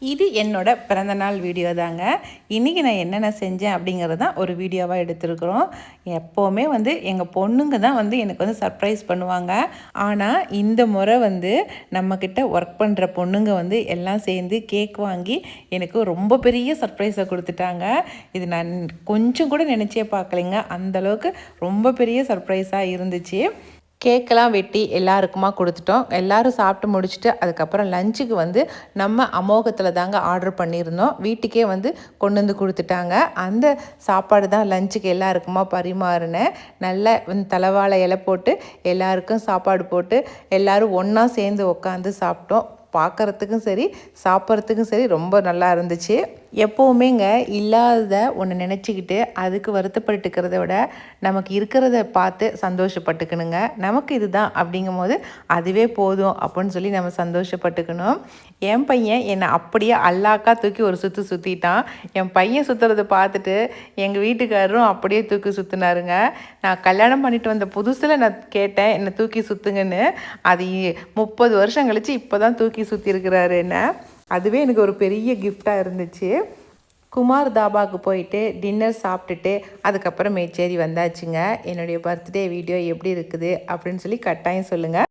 இது என்னோட பிறந்தநாள் வீடியோ தாங்க. இன்றைக்கி நான் என்னென்ன செஞ்சேன் அப்படிங்கிறது தான் ஒரு வீடியோவாக எடுத்திருக்கிறோம். எப்போவுமே எங்கள் பொண்ணுங்க தான் எனக்கு சர்ப்ரைஸ் பண்ணுவாங்க. ஆனால் இந்த முறை நம்மக்கிட்ட ஒர்க் பண்ணுற பொண்ணுங்க எல்லாம் சேர்ந்து கேக் வாங்கி எனக்கு ரொம்ப பெரிய சர்ப்ரைஸை கொடுத்துட்டாங்க. இது நான் கொஞ்சம் கூட நினச்சே பார்க்கலைங்க. அந்தளவுக்கு ரொம்ப பெரிய சர்ப்ரைஸாக இருந்துச்சு. கேக்கெல்லாம் வெட்டி எல்லாருக்குமா கொடுத்துட்டோம். எல்லோரும் சாப்பிட்டு முடிச்சுட்டு அதுக்கப்புறம் லஞ்சுக்கு நம்ம அமோகத்தில் தாங்க ஆர்டர் பண்ணியிருந்தோம். வீட்டுக்கே கொண்டு வந்து கொடுத்துட்டாங்க. அந்த சாப்பாடு தான் லஞ்சுக்கு எல்லாருக்குமா பரிமாறினேன். நல்ல தலைவாழை இலை போட்டு எல்லாருக்கும் சாப்பாடு போட்டு எல்லோரும் ஒன்றா சேர்ந்து உட்காந்து சாப்பிட்டோம். பார்க்குறதுக்கும் சரி சாப்பிட்றதுக்கும் சரி ரொம்ப நல்லா இருந்துச்சு. எப்போவுமேங்க இல்லாததை ஒன்று நினச்சிக்கிட்டு அதுக்கு வருத்தப்பட்டுக்கிறத விட நமக்கு இருக்கிறத பார்த்து சந்தோஷப்பட்டுக்கணுங்க. நமக்கு இதுதான் அப்படிங்கும் போது அதுவே போதும் அப்படின்னு சொல்லி நம்ம சந்தோஷப்பட்டுக்கணும். என் பையன் என்னை அப்படியே அல்லாக்கா தூக்கி ஒரு சுற்று சுற்றிட்டான். என் பையன் சுற்றுறதை பார்த்துட்டு எங்கள் வீட்டுக்காரரும் அப்படியே தூக்கி சுற்றினாருங்க. நான் கல்யாணம் பண்ணிட்டு வந்த புதுசில் நான் கேட்டேன் என்னை தூக்கி சுற்றுங்கன்னு. அது 30 வருஷம் கழித்து இப்போ தான் தூக்கி சுற்றிருக்கிறாரு என்ன. அதுவே எனக்கு ஒரு பெரிய கிஃப்டாக இருந்துச்சு. குமார் தாபாவுக்கு போயிட்டு டின்னர் சாப்பிட்டுட்டு அதுக்கப்புறம் மேச்சேரி வந்தாச்சுங்க. என்னுடைய பர்த்டே வீடியோ எப்படி இருக்குது அப்படின்னு சொல்லி கட்டாயம் சொல்லுங்கள்.